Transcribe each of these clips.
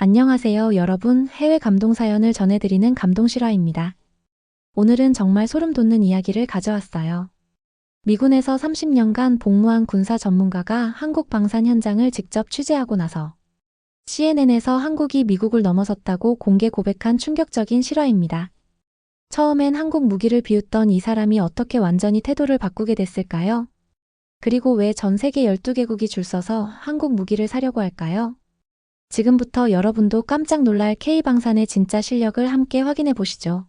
안녕하세요, 여러분. 해외 감동 사연을 전해드리는 감동실화입니다. 오늘은 정말 소름 돋는 이야기를 가져왔어요. 미군에서 30년간 복무한 군사 전문가가 한국 방산 현장을 직접 취재하고 나서 CNN에서 한국이 미국을 넘어섰다고 공개 고백한 충격적인 실화입니다. 처음엔 한국 무기를 비웃던 이 사람이 어떻게 완전히 태도를 바꾸게 됐을까요? 그리고 왜 전 세계 12개국이 줄 서서 한국 무기를 사려고 할까요? 지금부터 여러분도 깜짝 놀랄 K방산의 진짜 실력을 함께 확인해 보시죠.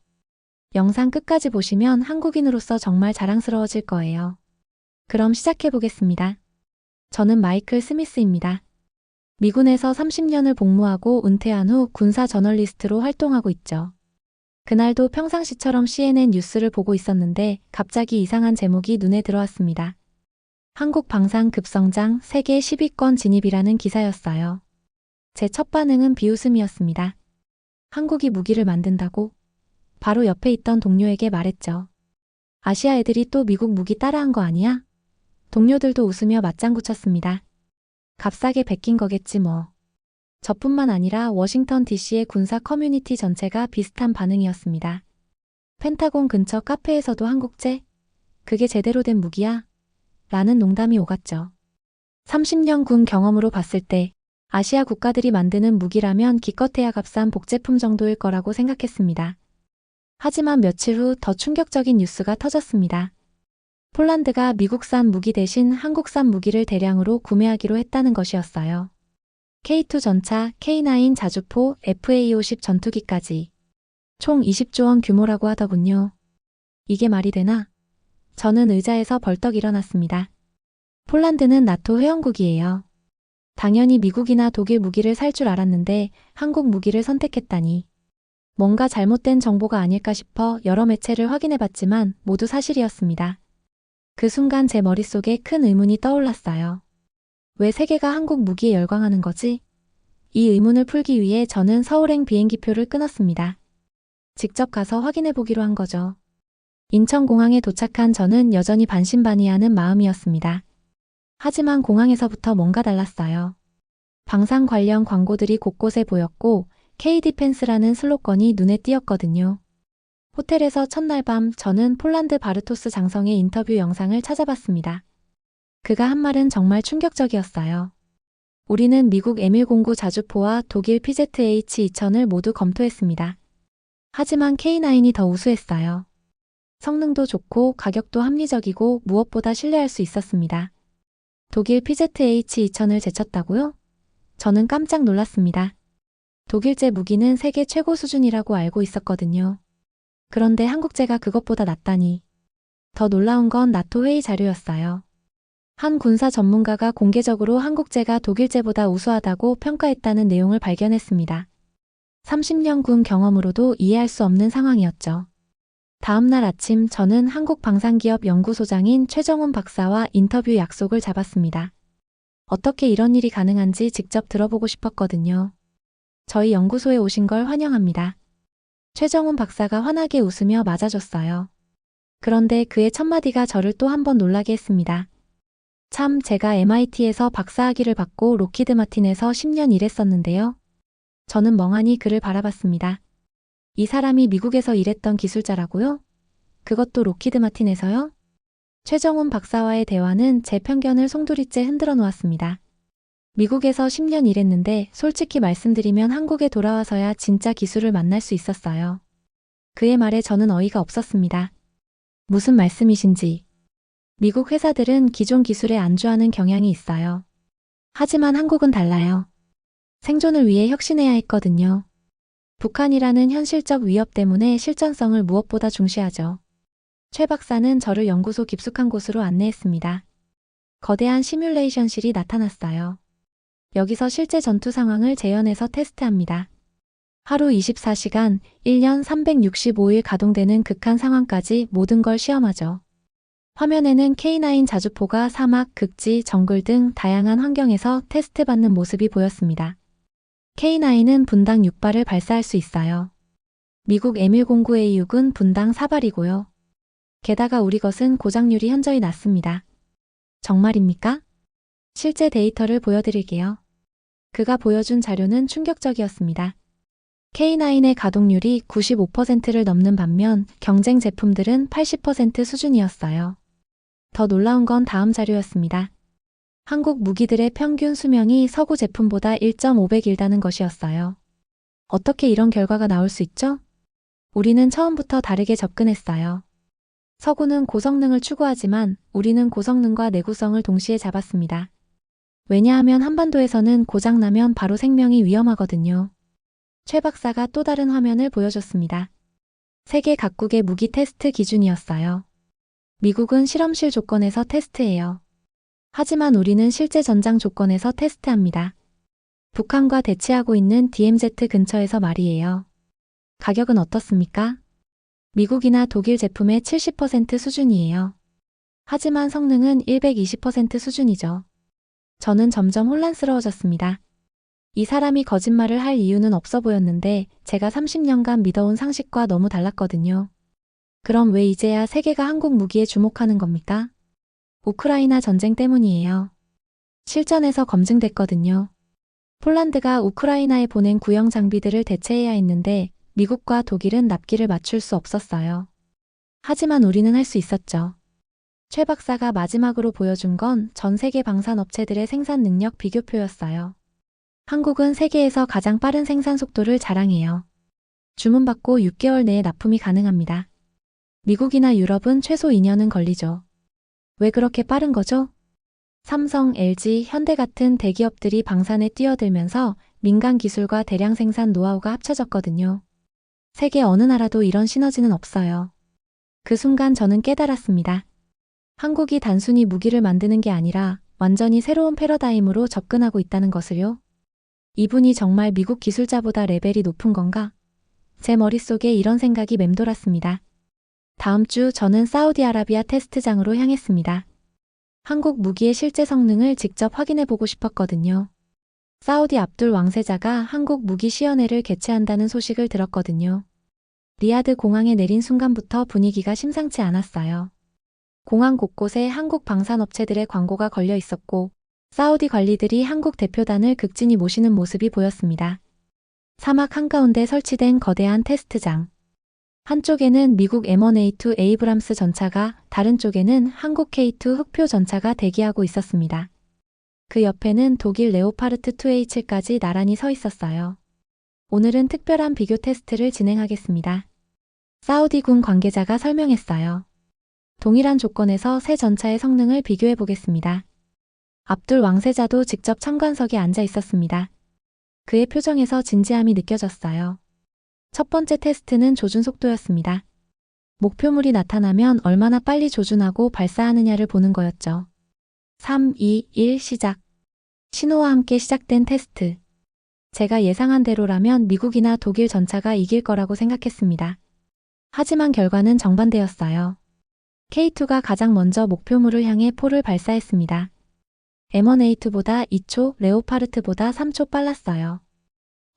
영상 끝까지 보시면 한국인으로서 정말 자랑스러워질 거예요. 그럼 시작해 보겠습니다. 저는 마이클 스미스입니다. 미군에서 30년을 복무하고 은퇴한 후 군사 저널리스트로 활동하고 있죠. 그날도 평상시처럼 CNN 뉴스를 보고 있었는데 갑자기 이상한 제목이 눈에 들어왔습니다. 한국 방산 급성장 세계 10위권 진입이라는 기사였어요. 제 첫 반응은 비웃음이었습니다. 한국이 무기를 만든다고? 바로 옆에 있던 동료에게 말했죠. 아시아 애들이 또 미국 무기 따라한 거 아니야? 동료들도 웃으며 맞장구 쳤습니다. 값싸게 베낀 거겠지 뭐. 저뿐만 아니라 워싱턴 DC의 군사 커뮤니티 전체가 비슷한 반응이었습니다. 펜타곤 근처 카페에서도 한국제? 그게 제대로 된 무기야? 라는 농담이 오갔죠. 30년 군 경험으로 봤을 때 아시아 국가들이 만드는 무기라면 기껏해야 값싼 복제품 정도일 거라고 생각했습니다. 하지만 며칠 후 더 충격적인 뉴스가 터졌습니다. 폴란드가 미국산 무기 대신 한국산 무기를 대량으로 구매하기로 했다는 것이었어요. K2 전차, K9 자주포, FA-50 전투기까지. 총 20조 원 규모라고 하더군요. 이게 말이 되나? 저는 의자에서 벌떡 일어났습니다. 폴란드는 나토 회원국이에요. 당연히 미국이나 독일 무기를 살 줄 알았는데 한국 무기를 선택했다니. 뭔가 잘못된 정보가 아닐까 싶어 여러 매체를 확인해봤지만 모두 사실이었습니다. 그 순간 제 머릿속에 큰 의문이 떠올랐어요. 왜 세계가 한국 무기에 열광하는 거지? 이 의문을 풀기 위해 저는 서울행 비행기표를 끊었습니다. 직접 가서 확인해보기로 한 거죠. 인천공항에 도착한 저는 여전히 반신반의하는 마음이었습니다. 하지만 공항에서부터 뭔가 달랐어요. 방산 관련 광고들이 곳곳에 보였고 K-디펜스라는 슬로건이 눈에 띄었거든요. 호텔에서 첫날 밤 저는 폴란드 바르토스 장성의 인터뷰 영상을 찾아봤습니다. 그가 한 말은 정말 충격적이었어요. 우리는 미국 M109 자주포와 독일 PZH-2000을 모두 검토했습니다. 하지만 K9이 더 우수했어요. 성능도 좋고 가격도 합리적이고 무엇보다 신뢰할 수 있었습니다. 독일 PZH-2000을 제쳤다고요? 저는 깜짝 놀랐습니다. 독일제 무기는 세계 최고 수준이라고 알고 있었거든요. 그런데 한국제가 그것보다 낫다니. 더 놀라운 건 나토 회의 자료였어요. 한 군사 전문가가 공개적으로 한국제가 독일제보다 우수하다고 평가했다는 내용을 발견했습니다. 30년 군 경험으로도 이해할 수 없는 상황이었죠. 다음 날 아침 저는 한국방산기업 연구소장인 최정훈 박사와 인터뷰 약속을 잡았습니다. 어떻게 이런 일이 가능한지 직접 들어보고 싶었거든요. 저희 연구소에 오신 걸 환영합니다. 최정훈 박사가 환하게 웃으며 맞아줬어요. 그런데 그의 첫마디가 저를 또 한 번 놀라게 했습니다. 참, 제가 MIT에서 박사학위를 받고 록히드 마틴에서 10년 일했었는데요. 저는 멍하니 그를 바라봤습니다. 이 사람이 미국에서 일했던 기술자라고요? 그것도 록히드 마틴에서요? 최정훈 박사와의 대화는 제 편견을 송두리째 흔들어 놓았습니다. 미국에서 10년 일했는데 솔직히 말씀드리면 한국에 돌아와서야 진짜 기술을 만날 수 있었어요. 그의 말에 저는 어이가 없었습니다. 무슨 말씀이신지. 미국 회사들은 기존 기술에 안주하는 경향이 있어요. 하지만 한국은 달라요. 생존을 위해 혁신해야 했거든요. 북한이라는 현실적 위협 때문에 실전성을 무엇보다 중시하죠. 최 박사는 저를 연구소 깊숙한 곳으로 안내했습니다. 거대한 시뮬레이션실이 나타났어요. 여기서 실제 전투 상황을 재현해서 테스트합니다. 하루 24시간, 1년 365일 가동되는 극한 상황까지 모든 걸 시험하죠. 화면에는 K9 자주포가 사막, 극지, 정글 등 다양한 환경에서 테스트받는 모습이 보였습니다. K9은 분당 6발을 발사할 수 있어요. 미국 M109A6은 분당 4발이고요. 게다가 우리 것은 고장률이 현저히 낮습니다. 정말입니까? 실제 데이터를 보여드릴게요. 그가 보여준 자료는 충격적이었습니다. K9의 가동률이 95%를 넘는 반면 경쟁 제품들은 80% 수준이었어요. 더 놀라운 건 다음 자료였습니다. 한국 무기들의 평균 수명이 서구 제품보다 1.5배 길다는 것이었어요. 어떻게 이런 결과가 나올 수 있죠? 우리는 처음부터 다르게 접근했어요. 서구는 고성능을 추구하지만 우리는 고성능과 내구성을 동시에 잡았습니다. 왜냐하면 한반도에서는 고장나면 바로 생명이 위험하거든요. 최 박사가 또 다른 화면을 보여줬습니다. 세계 각국의 무기 테스트 기준이었어요. 미국은 실험실 조건에서 테스트해요. 하지만 우리는 실제 전장 조건에서 테스트합니다. 북한과 대치하고 있는 DMZ 근처에서 말이에요. 가격은 어떻습니까? 미국이나 독일 제품의 70% 수준이에요. 하지만 성능은 120% 수준이죠. 저는 점점 혼란스러워졌습니다. 이 사람이 거짓말을 할 이유는 없어 보였는데 제가 30년간 믿어온 상식과 너무 달랐거든요. 그럼 왜 이제야 세계가 한국 무기에 주목하는 겁니까? 우크라이나 전쟁 때문이에요. 실전에서 검증됐거든요. 폴란드가 우크라이나에 보낸 구형 장비들을 대체해야 했는데 미국과 독일은 납기를 맞출 수 없었어요. 하지만 우리는 할 수 있었죠. 최 박사가 마지막으로 보여준 건 전 세계 방산업체들의 생산 능력 비교표였어요. 한국은 세계에서 가장 빠른 생산 속도를 자랑해요. 주문받고 6개월 내에 납품이 가능합니다. 미국이나 유럽은 최소 2년은 걸리죠. 왜 그렇게 빠른 거죠? 삼성, LG, 현대 같은 대기업들이 방산에 뛰어들면서 민간 기술과 대량 생산 노하우가 합쳐졌거든요. 세계 어느 나라도 이런 시너지는 없어요. 그 순간 저는 깨달았습니다. 한국이 단순히 무기를 만드는 게 아니라 완전히 새로운 패러다임으로 접근하고 있다는 것을요. 이분이 정말 미국 기술자보다 레벨이 높은 건가? 제 머릿속에 이런 생각이 맴돌았습니다. 다음 주 저는 사우디아라비아 테스트장으로 향했습니다. 한국 무기의 실제 성능을 직접 확인해 보고 싶었거든요. 사우디 압둘 왕세자가 한국 무기 시연회를 개최한다는 소식을 들었거든요. 리야드 공항에 내린 순간부터 분위기가 심상치 않았어요. 공항 곳곳에 한국 방산업체들의 광고가 걸려 있었고 사우디 관리들이 한국 대표단을 극진히 모시는 모습이 보였습니다. 사막 한가운데 설치된 거대한 테스트장. 한쪽에는 미국 M1A2 에이브람스 전차가, 다른 쪽에는 한국 K2 흑표 전차가 대기하고 있었습니다. 그 옆에는 독일 레오파르트 2A7까지 나란히 서 있었어요. 오늘은 특별한 비교 테스트를 진행하겠습니다. 사우디군 관계자가 설명했어요. 동일한 조건에서 새 전차의 성능을 비교해 보겠습니다. 압둘 왕세자도 직접 참관석에 앉아 있었습니다. 그의 표정에서 진지함이 느껴졌어요. 첫 번째 테스트는 조준 속도였습니다. 목표물이 나타나면 얼마나 빨리 조준하고 발사하느냐를 보는 거였죠. 3, 2, 1 시작. 신호와 함께 시작된 테스트. 제가 예상한 대로라면 미국이나 독일 전차가 이길 거라고 생각했습니다. 하지만 결과는 정반대였어요. K2가 가장 먼저 목표물을 향해 포를 발사했습니다. M1A2보다 2초, 레오파르트보다 3초 빨랐어요.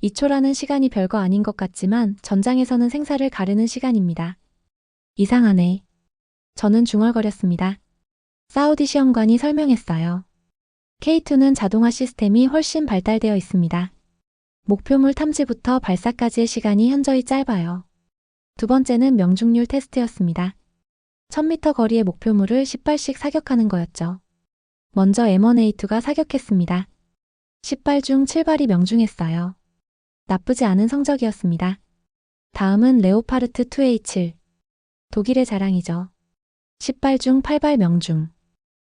2초라는 시간이 별거 아닌 것 같지만 전장에서는 생사를 가르는 시간입니다. 이상하네. 저는 중얼거렸습니다. 사우디 시험관이 설명했어요. K2는 자동화 시스템이 훨씬 발달되어 있습니다. 목표물 탐지부터 발사까지의 시간이 현저히 짧아요. 두 번째는 명중률 테스트였습니다. 1000m 거리의 목표물을 10발씩 사격하는 거였죠. 먼저 M1A2가 사격했습니다. 10발 중 7발이 명중했어요. 나쁘지 않은 성적이었습니다. 다음은 레오파르트 2A7. 독일의 자랑이죠. 10발 중 8발 명중.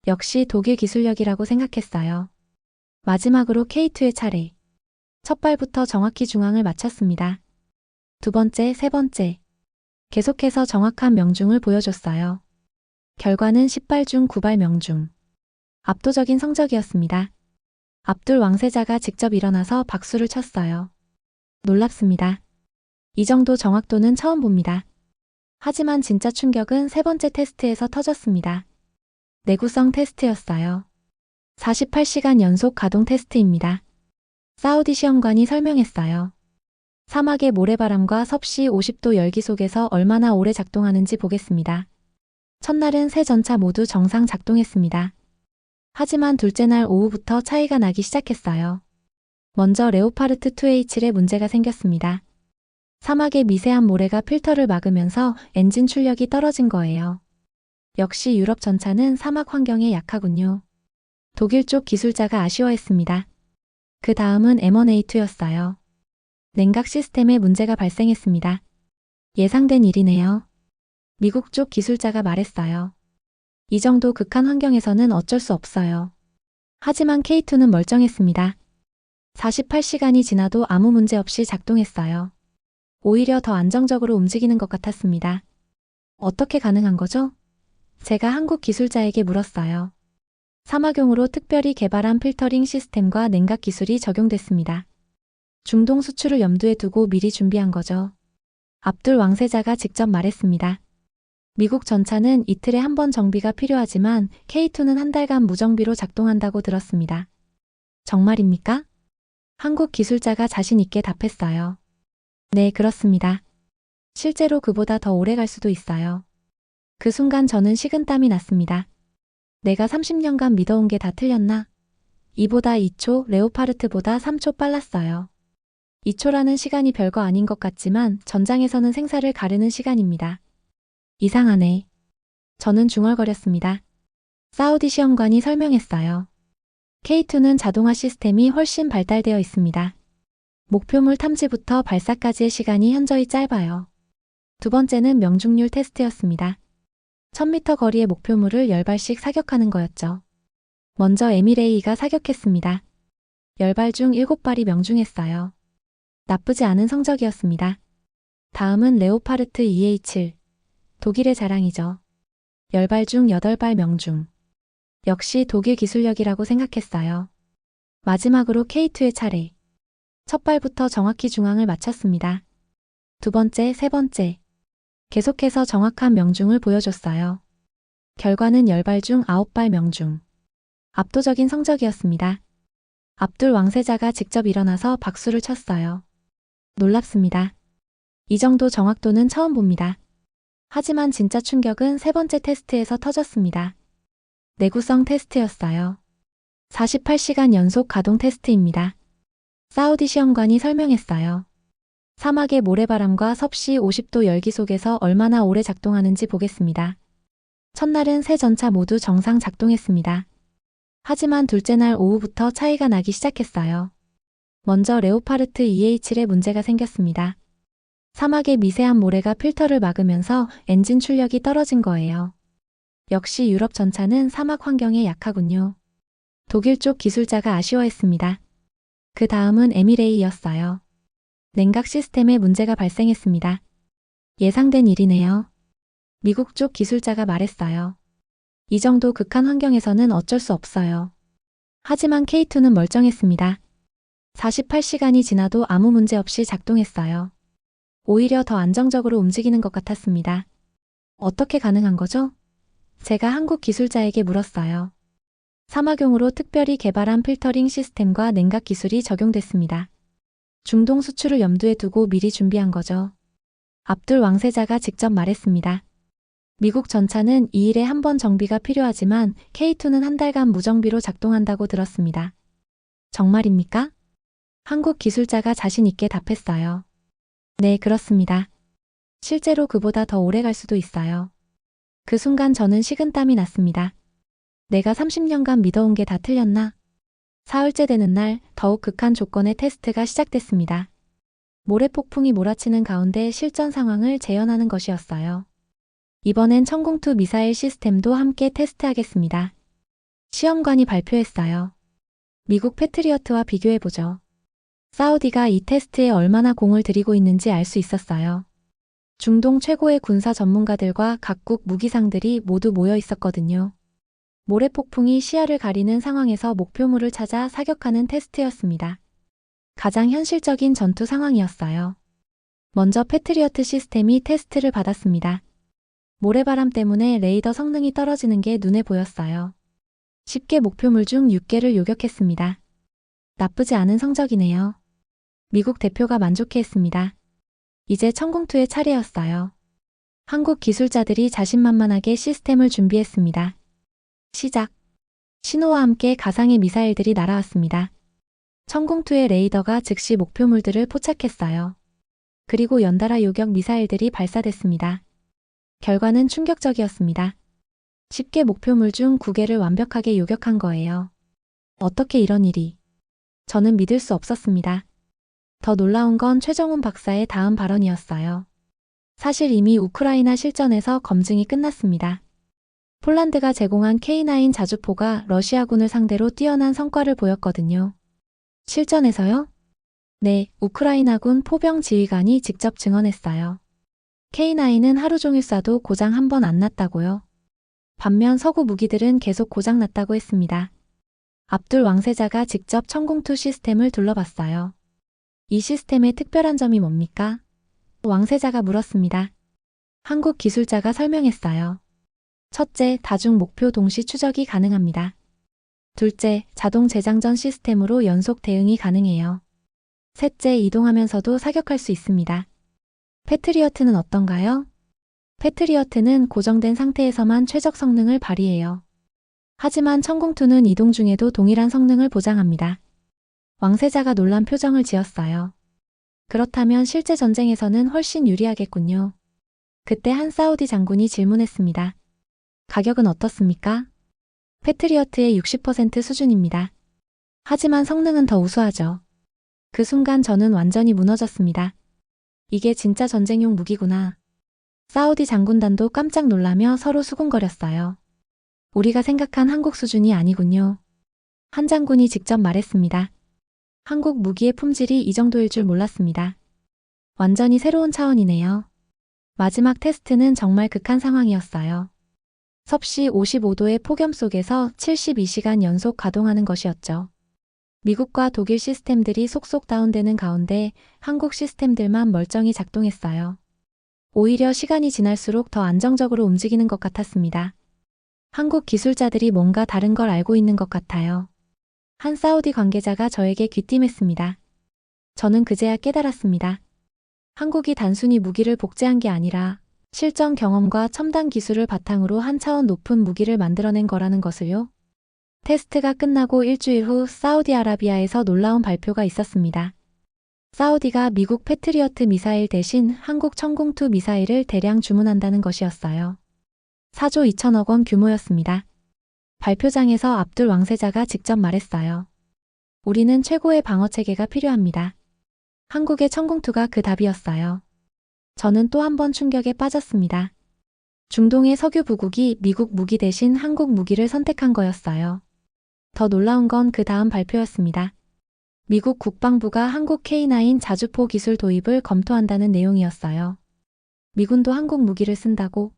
역시 독일 기술력이라고 생각했어요. 마지막으로 K2의 차례. 첫 발부터 정확히 중앙을 맞췄습니다. 두 번째, 세 번째. 계속해서 정확한 명중을 보여줬어요. 결과는 10발 중 9발 명중. 압도적인 성적이었습니다. 압둘 왕세자가 직접 일어나서 박수를 쳤어요. 놀랍습니다. 이 정도 정확도는 처음 봅니다. 하지만 진짜 충격은 세 번째 테스트에서 터졌습니다. 내구성 테스트였어요. 48시간 연속 가동 테스트입니다. 사우디 시험관이 설명했어요. 사막의 모래바람과 섭씨 50도 열기 속에서 얼마나 오래 작동하는지 보겠습니다. 첫날은 세 전차 모두 정상 작동했습니다. 하지만 둘째 날 오후부터 차이가 나기 시작했어요. 먼저 레오파르트 2H의 문제가 생겼습니다. 사막의 미세한 모래가 필터를 막으면서 엔진 출력이 떨어진 거예요. 역시 유럽 전차는 사막 환경에 약하군요. 독일 쪽 기술자가 아쉬워했습니다. 그 다음은 M1A2였어요. 냉각 시스템에 문제가 발생했습니다. 예상된 일이네요. 미국 쪽 기술자가 말했어요. 이 정도 극한 환경에서는 어쩔 수 없어요. 하지만 K2는 멀쩡했습니다. 48시간이 지나도 아무 문제 없이 작동했어요. 오히려 더 안정적으로 움직이는 것 같았습니다. 어떻게 가능한 거죠? 제가 한국 기술자에게 물었어요. 사막용으로 특별히 개발한 필터링 시스템과 냉각 기술이 적용됐습니다. 중동 수출을 염두에 두고 미리 준비한 거죠. 압둘 왕세자가 직접 말했습니다. 미국 전차는 이틀에 한 번 정비가 필요하지만 K2는 한 달간 무정비로 작동한다고 들었습니다. 정말입니까? 한국 기술자가 자신 있게 답했어요. 네, 그렇습니다. 실제로 그보다 더 오래 갈 수도 있어요. 그 순간 저는 식은땀이 났습니다. 내가 30년간 믿어온 게 다 틀렸나? 이보다 2초, 레오파르트보다 3초 빨랐어요. 2초라는 시간이 별거 아닌 것 같지만 전장에서는 생사를 가르는 시간입니다. 이상하네. 저는 중얼거렸습니다. 사우디 시험관이 설명했어요. K2는 자동화 시스템이 훨씬 발달되어 있습니다. 목표물 탐지부터 발사까지의 시간이 현저히 짧아요. 두 번째는 명중률 테스트였습니다. 1000m 거리의 목표물을 10발씩 사격하는 거였죠. 먼저 에미레이가 사격했습니다. 10발 중 7발이 명중했어요. 나쁘지 않은 성적이었습니다. 다음은 레오파르트 2A7. 독일의 자랑이죠. 10발 중 8발 명중. 역시 독일 기술력이라고 생각했어요. 마지막으로 K2의 차례. 첫 발부터 정확히 중앙을 맞췄습니다. 두 번째, 세 번째. 계속해서 정확한 명중을 보여줬어요. 결과는 10발 중 9발 명중. 압도적인 성적이었습니다. 압둘 왕세자가 직접 일어나서 박수를 쳤어요. 놀랍습니다. 이 정도 정확도는 처음 봅니다. 하지만 진짜 충격은 세 번째 테스트에서 터졌습니다. 내구성 테스트였어요. 48시간 연속 가동 테스트입니다. 사우디 시험관이 설명했어요. 사막의 모래바람과 섭씨 50도 열기 속에서 얼마나 오래 작동하는지 보겠습니다. 첫날은 세 전차 모두 정상 작동했습니다. 하지만 둘째 날 오후부터 차이가 나기 시작했어요. 먼저 레오파르트 2H의 문제가 생겼습니다. 사막의 미세한 모래가 필터를 막으면서 엔진 출력이 떨어진 거예요. 역시 유럽 전차는 사막 환경에 약하군요. 독일 쪽 기술자가 아쉬워했습니다. 그 다음은 에미레이였어요. 냉각 시스템에 문제가 발생했습니다. 예상된 일이네요. 미국 쪽 기술자가 말했어요. 이 정도 극한 환경에서는 어쩔 수 없어요. 하지만 K2는 멀쩡했습니다. 48시간이 지나도 아무 문제 없이 작동했어요. 오히려 더 안정적으로 움직이는 것 같았습니다. 어떻게 가능한 거죠? 제가 한국 기술자에게 물었어요. 사막용으로 특별히 개발한 필터링 시스템과 냉각 기술이 적용됐습니다. 중동 수출을 염두에 두고 미리 준비한 거죠. 압둘 왕세자가 직접 말했습니다. 미국 전차는 2일에 한 번 정비가 필요하지만 K2는 한 달간 무정비로 작동한다고 들었습니다. 정말입니까? 한국 기술자가 자신 있게 답했어요. 네, 그렇습니다. 실제로 그보다 더 오래 갈 수도 있어요. 그 순간 저는 식은땀이 났습니다. 내가 30년간 믿어온 게 다 틀렸나? 사흘째 되는 날 더욱 극한 조건의 테스트가 시작됐습니다. 모래폭풍이 몰아치는 가운데 실전 상황을 재현하는 것이었어요. 이번엔 천공투 미사일 시스템도 함께 테스트하겠습니다. 시험관이 발표했어요. 미국 패트리어트와 비교해보죠. 사우디가 이 테스트에 얼마나 공을 들이고 있는지 알 수 있었어요. 중동 최고의 군사 전문가들과 각국 무기상들이 모두 모여 있었거든요. 모래폭풍이 시야를 가리는 상황에서 목표물을 찾아 사격하는 테스트였습니다. 가장 현실적인 전투 상황이었어요. 먼저 패트리어트 시스템이 테스트를 받았습니다. 모래바람 때문에 레이더 성능이 떨어지는 게 눈에 보였어요. 쉽게 목표물 중 6개를 요격했습니다. 나쁘지 않은 성적이네요. 미국 대표가 만족해했습니다. 이제 천공투의 차례였어요. 한국 기술자들이 자신만만하게 시스템을 준비했습니다. 시작. 신호와 함께 가상의 미사일들이 날아왔습니다. 천공투의 레이더가 즉시 목표물들을 포착했어요. 그리고 연달아 요격 미사일들이 발사됐습니다. 결과는 충격적이었습니다. 쉽게 목표물 중 9개를 완벽하게 요격한 거예요. 어떻게 이런 일이? 저는 믿을 수 없었습니다. 더 놀라운 건 최정훈 박사의 다음 발언이었어요. 사실 이미 우크라이나 실전에서 검증이 끝났습니다. 폴란드가 제공한 K9 자주포가 러시아군을 상대로 뛰어난 성과를 보였거든요. 실전에서요? 네, 우크라이나군 포병 지휘관이 직접 증언했어요. K9은 하루 종일 쏴도 고장 한 번 안 났다고요. 반면 서구 무기들은 계속 고장 났다고 했습니다. 압둘 왕세자가 직접 천공투 시스템을 둘러봤어요. 이 시스템의 특별한 점이 뭡니까? 왕세자가 물었습니다. 한국 기술자가 설명했어요. 첫째, 다중 목표 동시 추적이 가능합니다. 둘째, 자동 재장전 시스템으로 연속 대응이 가능해요. 셋째, 이동하면서도 사격할 수 있습니다. 패트리어트는 어떤가요? 패트리어트는 고정된 상태에서만 최적 성능을 발휘해요. 하지만 천공투는 이동 중에도 동일한 성능을 보장합니다. 왕세자가 놀란 표정을 지었어요. 그렇다면 실제 전쟁에서는 훨씬 유리하겠군요. 그때 한 사우디 장군이 질문했습니다. 가격은 어떻습니까? 패트리어트의 60% 수준입니다. 하지만 성능은 더 우수하죠. 그 순간 저는 완전히 무너졌습니다. 이게 진짜 전쟁용 무기구나. 사우디 장군단도 깜짝 놀라며 서로 수군거렸어요. 우리가 생각한 한국 수준이 아니군요. 한 장군이 직접 말했습니다. 한국 무기의 품질이 이 정도일 줄 몰랐습니다. 완전히 새로운 차원이네요. 마지막 테스트는 정말 극한 상황이었어요. 섭씨 55도의 폭염 속에서 72시간 연속 가동하는 것이었죠. 미국과 독일 시스템들이 속속 다운되는 가운데 한국 시스템들만 멀쩡히 작동했어요. 오히려 시간이 지날수록 더 안정적으로 움직이는 것 같았습니다. 한국 기술자들이 뭔가 다른 걸 알고 있는 것 같아요. 한 사우디 관계자가 저에게 귀띔했습니다. 저는 그제야 깨달았습니다. 한국이 단순히 무기를 복제한 게 아니라 실전 경험과 첨단 기술을 바탕으로 한 차원 높은 무기를 만들어낸 거라는 것을요. 테스트가 끝나고 일주일 후 사우디아라비아에서 놀라운 발표가 있었습니다. 사우디가 미국 패트리어트 미사일 대신 한국 천공투 미사일을 대량 주문한다는 것이었어요. 4조 2천억 원 규모였습니다. 발표장에서 압둘 왕세자가 직접 말했어요. 우리는 최고의 방어 체계가 필요합니다. 한국의 천공투가 그 답이었어요. 저는 또 한 번 충격에 빠졌습니다. 중동의 석유 부국이 미국 무기 대신 한국 무기를 선택한 거였어요. 더 놀라운 건 그 다음 발표였습니다. 미국 국방부가 한국 K9 자주포 기술 도입을 검토한다는 내용이었어요. 미군도 한국 무기를 쓴다고?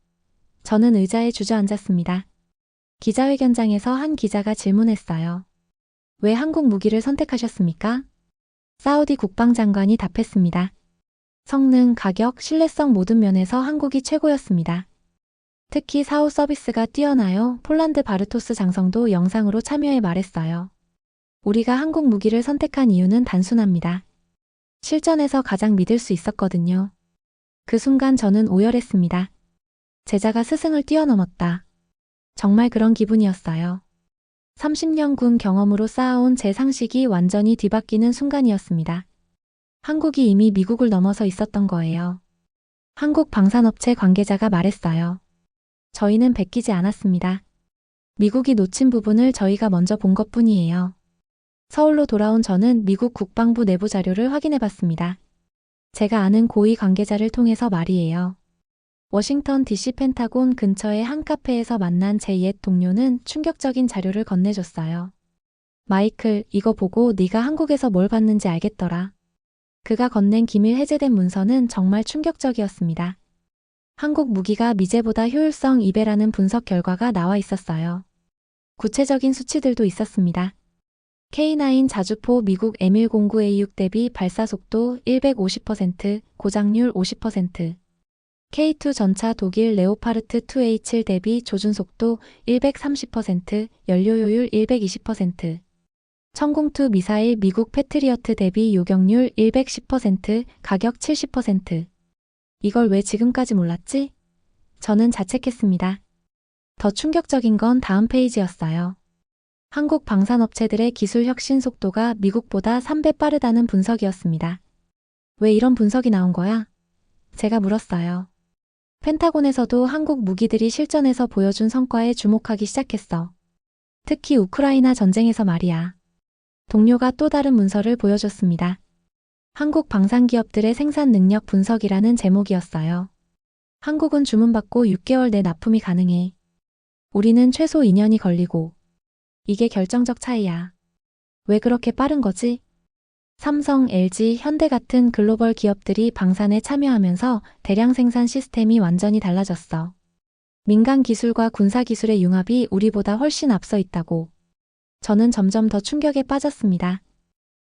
저는 의자에 주저앉았습니다. 기자회견장에서 한 기자가 질문했어요. 왜 한국 무기를 선택하셨습니까? 사우디 국방장관이 답했습니다. 성능, 가격, 신뢰성 모든 면에서 한국이 최고였습니다. 특히 사후 서비스가 뛰어나요. 폴란드 바르토스 장성도 영상으로 참여해 말했어요. 우리가 한국 무기를 선택한 이유는 단순합니다. 실전에서 가장 믿을 수 있었거든요. 그 순간 저는 오열했습니다. 제자가 스승을 뛰어넘었다. 정말 그런 기분이었어요. 30년 군 경험으로 쌓아온 제 상식이 완전히 뒤바뀌는 순간이었습니다. 한국이 이미 미국을 넘어서 있었던 거예요. 한국 방산업체 관계자가 말했어요. 저희는 베끼지 않았습니다. 미국이 놓친 부분을 저희가 먼저 본 것뿐이에요. 서울로 돌아온 저는 미국 국방부 내부 자료를 확인해 봤습니다. 제가 아는 고위 관계자를 통해서 말이에요. 워싱턴 DC 펜타곤 근처의 한 카페에서 만난 제 옛 동료는 충격적인 자료를 건네줬어요. 마이클, 이거 보고 네가 한국에서 뭘 봤는지 알겠더라. 그가 건넨 기밀 해제된 문서는 정말 충격적이었습니다. 한국 무기가 미제보다 효율성 2배라는 분석 결과가 나와 있었어요. 구체적인 수치들도 있었습니다. K9 자주포 미국 M109A6 대비 발사 속도 150%, 고장률 50%. K2 전차 독일 레오파르트 2A7 대비 조준 속도 130%, 연료효율 120%. 천공투 미사일 미국 패트리어트 대비 요격률 110%, 가격 70%. 이걸 왜 지금까지 몰랐지? 저는 자책했습니다. 더 충격적인 건 다음 페이지였어요. 한국 방산업체들의 기술 혁신 속도가 미국보다 3배 빠르다는 분석이었습니다. 왜 이런 분석이 나온 거야? 제가 물었어요. 펜타곤에서도 한국 무기들이 실전에서 보여준 성과에 주목하기 시작했어. 특히 우크라이나 전쟁에서 말이야. 동료가 또 다른 문서를 보여줬습니다. 한국 방산기업들의 생산 능력 분석이라는 제목이었어요. 한국은 주문받고 6개월 내 납품이 가능해. 우리는 최소 2년이 걸리고. 이게 결정적 차이야. 왜 그렇게 빠른 거지? 삼성, LG, 현대 같은 글로벌 기업들이 방산에 참여하면서 대량 생산 시스템이 완전히 달라졌어. 민간 기술과 군사 기술의 융합이 우리보다 훨씬 앞서 있다고. 저는 점점 더 충격에 빠졌습니다.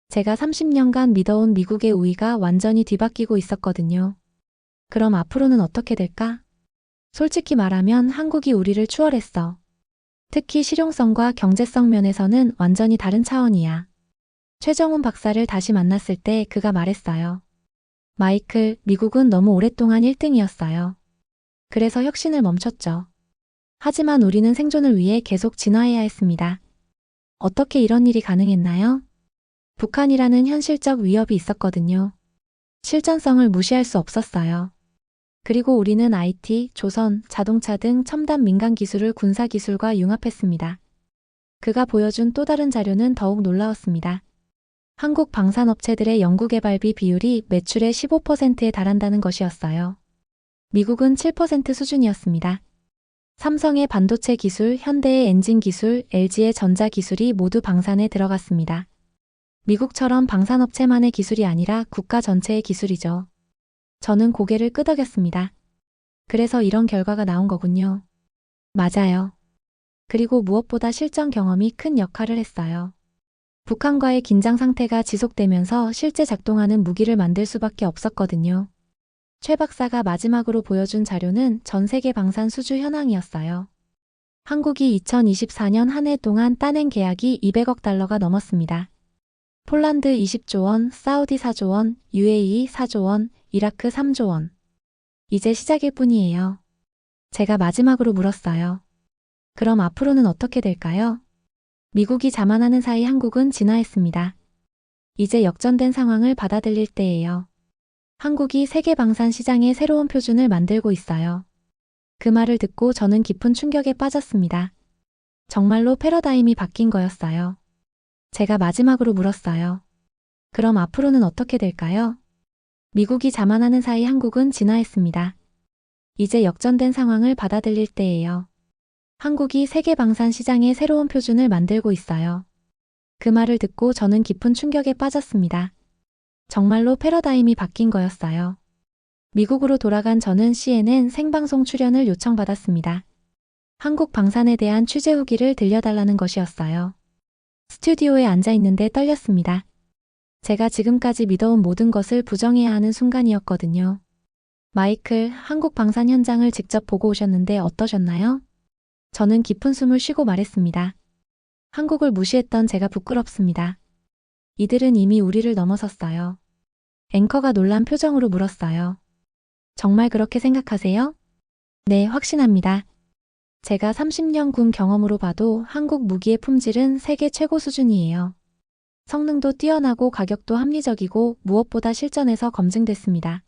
제가 30년간 믿어온 미국의 우위가 완전히 뒤바뀌고 있었거든요. 그럼 앞으로는 어떻게 될까? 솔직히 말하면 한국이 우리를 추월했어. 특히 실용성과 경제성 면에서는 완전히 다른 차원이야. 최정훈 박사를 다시 만났을 때 그가 말했어요. 마이클, 미국은 너무 오랫동안 1등이었어요. 그래서 혁신을 멈췄죠. 하지만 우리는 생존을 위해 계속 진화해야 했습니다. 어떻게 이런 일이 가능했나요? 북한이라는 현실적 위협이 있었거든요. 실전성을 무시할 수 없었어요. 그리고 우리는 IT, 조선, 자동차 등 첨단 민간 기술을 군사 기술과 융합했습니다. 그가 보여준 또 다른 자료는 더욱 놀라웠습니다. 한국 방산업체들의 연구개발비 비율이 매출의 15%에 달한다는 것이었어요. 미국은 7% 수준이었습니다. 삼성의 반도체 기술, 현대의 엔진 기술, LG의 전자 기술이 모두 방산에 들어갔습니다. 미국처럼 방산업체만의 기술이 아니라 국가 전체의 기술이죠. 저는 고개를 끄덕였습니다. 그래서 이런 결과가 나온 거군요. 맞아요. 그리고 무엇보다 실전 경험이 큰 역할을 했어요. 북한과의 긴장 상태가 지속되면서 실제 작동하는 무기를 만들 수밖에 없었거든요. 최 박사가 마지막으로 보여준 자료는 전 세계 방산 수주 현황이었어요. 한국이 2024년 한 해 동안 따낸 계약이 200억 달러가 넘었습니다. 폴란드 20조 원, 사우디 4조 원, UAE 4조 원, 이라크 3조 원. 이제 시작일 뿐이에요. 제가 마지막으로 물었어요. 그럼 앞으로는 어떻게 될까요? 미국이 자만하는 사이 한국은 진화했습니다. 이제 역전된 상황을 받아들일 때예요. 한국이 세계 방산 시장의 새로운 표준을 만들고 있어요. 그 말을 듣고 저는 깊은 충격에 빠졌습니다. 정말로 패러다임이 바뀐 거였어요. 제가 마지막으로 물었어요. 그럼 앞으로는 어떻게 될까요? 미국이 자만하는 사이 한국은 진화했습니다. 이제 역전된 상황을 받아들일 때예요. 한국이 세계 방산 시장의 새로운 표준을 만들고 있어요. 그 말을 듣고 저는 깊은 충격에 빠졌습니다. 정말로 패러다임이 바뀐 거였어요. 미국으로 돌아간 저는 CNN 생방송 출연을 요청받았습니다. 한국 방산에 대한 취재 후기를 들려달라는 것이었어요. 스튜디오에 앉아 있는데 떨렸습니다. 제가 지금까지 믿어온 모든 것을 부정해야 하는 순간이었거든요. 마이클, 한국 방산 현장을 직접 보고 오셨는데 어떠셨나요? 저는 깊은 숨을 쉬고 말했습니다. 한국을 무시했던 제가 부끄럽습니다. 이들은 이미 우리를 넘어섰어요. 앵커가 놀란 표정으로 물었어요. 정말 그렇게 생각하세요? 네, 확신합니다. 제가 30년 군 경험으로 봐도 한국 무기의 품질은 세계 최고 수준이에요. 성능도 뛰어나고 가격도 합리적이고 무엇보다 실전에서 검증됐습니다.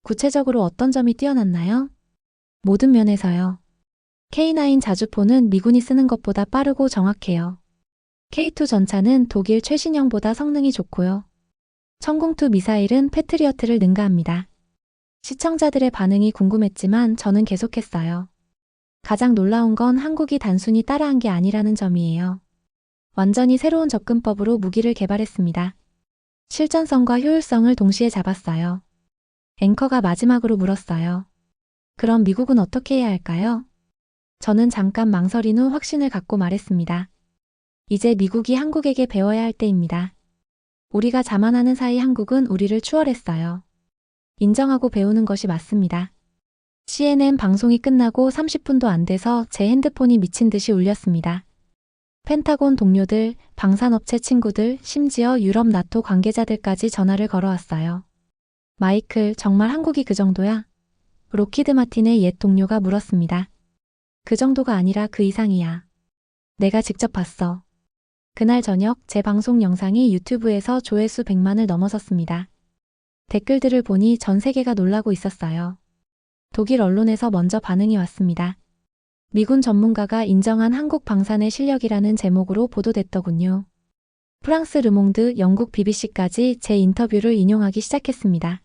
구체적으로 어떤 점이 뛰어났나요? 모든 면에서요. K9 자주포는 미군이 쓰는 것보다 빠르고 정확해요. K2 전차는 독일 최신형보다 성능이 좋고요. 천궁2 미사일은 패트리어트를 능가합니다. 시청자들의 반응이 궁금했지만 저는 계속했어요. 가장 놀라운 건 한국이 단순히 따라한 게 아니라는 점이에요. 완전히 새로운 접근법으로 무기를 개발했습니다. 실전성과 효율성을 동시에 잡았어요. 앵커가 마지막으로 물었어요. 그럼 미국은 어떻게 해야 할까요? 저는 잠깐 망설인 후 확신을 갖고 말했습니다. 이제 미국이 한국에게 배워야 할 때입니다. 우리가 자만하는 사이 한국은 우리를 추월했어요. 인정하고 배우는 것이 맞습니다. CNN 방송이 끝나고 30분도 안 돼서 제 핸드폰이 미친 듯이 울렸습니다. 펜타곤 동료들, 방산업체 친구들, 심지어 유럽 나토 관계자들까지 전화를 걸어왔어요. 마이클, 정말 한국이 그 정도야? 로키드 마틴의 옛 동료가 물었습니다. 그 정도가 아니라 그 이상이야. 내가 직접 봤어. 그날 저녁 제 방송 영상이 유튜브에서 조회수 100만을 넘어섰습니다. 댓글들을 보니 전 세계가 놀라고 있었어요. 독일 언론에서 먼저 반응이 왔습니다. 미군 전문가가 인정한 한국 방산의 실력이라는 제목으로 보도됐더군요. 프랑스 르몽드, 영국 BBC까지 제 인터뷰를 인용하기 시작했습니다.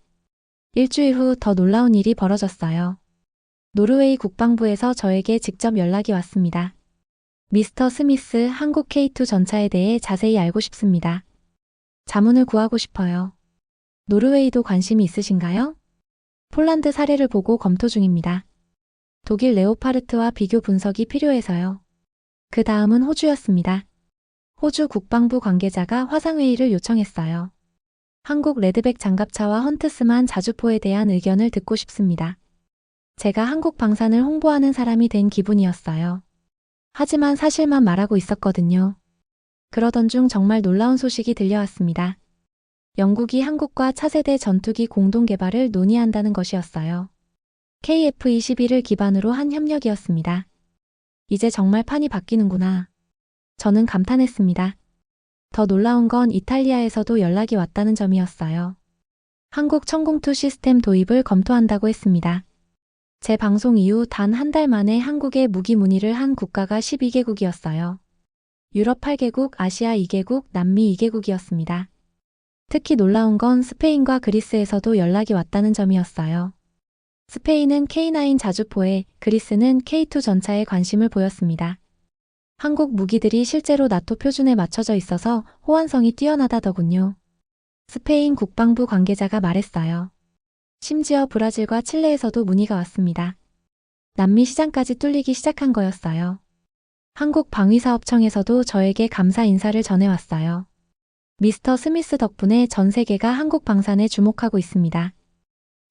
일주일 후 더 놀라운 일이 벌어졌어요. 노르웨이 국방부에서 저에게 직접 연락이 왔습니다. 미스터 스미스, 한국 K2 전차에 대해 자세히 알고 싶습니다. 자문을 구하고 싶어요. 노르웨이도 관심이 있으신가요? 폴란드 사례를 보고 검토 중입니다. 독일 레오파르트와 비교 분석이 필요해서요. 그 다음은 호주였습니다. 호주 국방부 관계자가 화상회의를 요청했어요. 한국 레드백 장갑차와 헌트스만 자주포에 대한 의견을 듣고 싶습니다. 제가 한국 방산을 홍보하는 사람이 된 기분이었어요. 하지만 사실만 말하고 있었거든요. 그러던 중 정말 놀라운 소식이 들려왔습니다. 영국이 한국과 차세대 전투기 공동 개발을 논의한다는 것이었어요. KF-21을 기반으로 한 협력이었습니다. 이제 정말 판이 바뀌는구나. 저는 감탄했습니다. 더 놀라운 건 이탈리아에서도 연락이 왔다는 점이었어요. 한국 천공투 시스템 도입을 검토한다고 했습니다. 제 방송 이후 단 한 달 만에 한국에 무기 문의를 한 국가가 12개국이었어요. 유럽 8개국, 아시아 2개국, 남미 2개국이었습니다. 특히 놀라운 건 스페인과 그리스에서도 연락이 왔다는 점이었어요. 스페인은 K9 자주포에, 그리스는 K2 전차에 관심을 보였습니다. 한국 무기들이 실제로 나토 표준에 맞춰져 있어서 호환성이 뛰어나다더군요. 스페인 국방부 관계자가 말했어요. 심지어 브라질과 칠레에서도 문의가 왔습니다. 남미 시장까지 뚫리기 시작한 거였어요. 한국 방위사업청에서도 저에게 감사 인사를 전해왔어요. 미스터 스미스 덕분에 전 세계가 한국 방산에 주목하고 있습니다.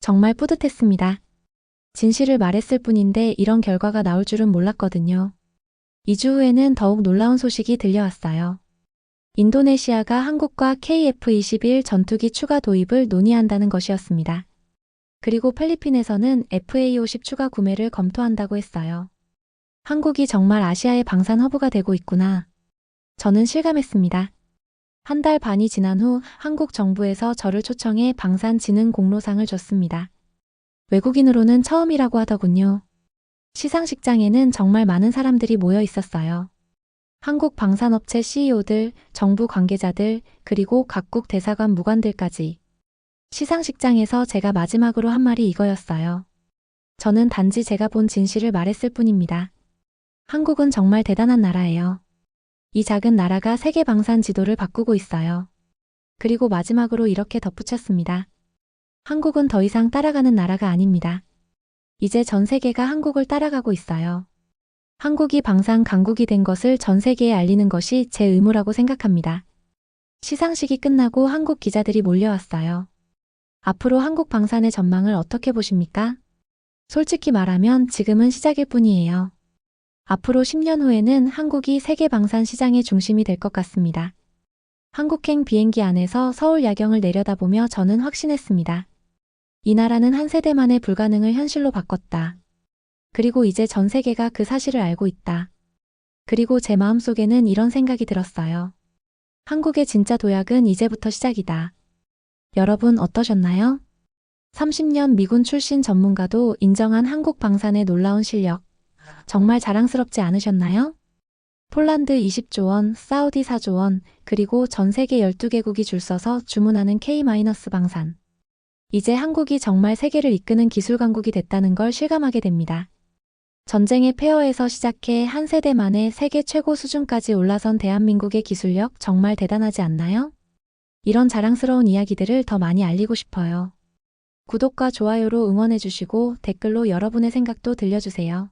정말 뿌듯했습니다. 진실을 말했을 뿐인데 이런 결과가 나올 줄은 몰랐거든요. 2주 후에는 더욱 놀라운 소식이 들려왔어요. 인도네시아가 한국과 KF-21 전투기 추가 도입을 논의한다는 것이었습니다. 그리고 필리핀에서는 FA-50 추가 구매를 검토한다고 했어요. 한국이 정말 아시아의 방산 허브가 되고 있구나. 저는 실감했습니다. 한 달 반이 지난 후 한국 정부에서 저를 초청해 방산진흥 공로상을 줬습니다. 외국인으로는 처음이라고 하더군요. 시상식장에는 정말 많은 사람들이 모여 있었어요. 한국 방산업체 CEO들, 정부 관계자들, 그리고 각국 대사관 무관들까지. 시상식장에서 제가 마지막으로 한 말이 이거였어요. 저는 단지 제가 본 진실을 말했을 뿐입니다. 한국은 정말 대단한 나라예요. 이 작은 나라가 세계 방산 지도를 바꾸고 있어요. 그리고 마지막으로 이렇게 덧붙였습니다. 한국은 더 이상 따라가는 나라가 아닙니다. 이제 전 세계가 한국을 따라가고 있어요. 한국이 방산 강국이 된 것을 전 세계에 알리는 것이 제 의무라고 생각합니다. 시상식이 끝나고 한국 기자들이 몰려왔어요. 앞으로 한국 방산의 전망을 어떻게 보십니까? 솔직히 말하면 지금은 시작일 뿐이에요. 앞으로 10년 후에는 한국이 세계 방산 시장의 중심이 될 것 같습니다. 한국행 비행기 안에서 서울 야경을 내려다보며 저는 확신했습니다. 이 나라는 한 세대 만에 불가능을 현실로 바꿨다. 그리고 이제 전 세계가 그 사실을 알고 있다. 그리고 제 마음속에는 이런 생각이 들었어요. 한국의 진짜 도약은 이제부터 시작이다. 여러분 어떠셨나요? 30년 미군 출신 전문가도 인정한 한국 방산의 놀라운 실력. 정말 자랑스럽지 않으셨나요? 폴란드 20조 원, 사우디 4조 원, 그리고 전 세계 12개국이 줄 서서 주문하는 K-방산. 이제 한국이 정말 세계를 이끄는 기술 강국이 됐다는 걸 실감하게 됩니다. 전쟁의 폐허에서 시작해 한 세대 만에 세계 최고 수준까지 올라선 대한민국의 기술력 정말 대단하지 않나요? 이런 자랑스러운 이야기들을 더 많이 알리고 싶어요. 구독과 좋아요로 응원해주시고 댓글로 여러분의 생각도 들려주세요.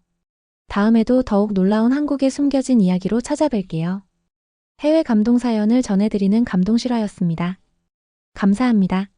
다음에도 더욱 놀라운 한국의 숨겨진 이야기로 찾아뵐게요. 해외 감동 사연을 전해드리는 감동실화였습니다. 감사합니다.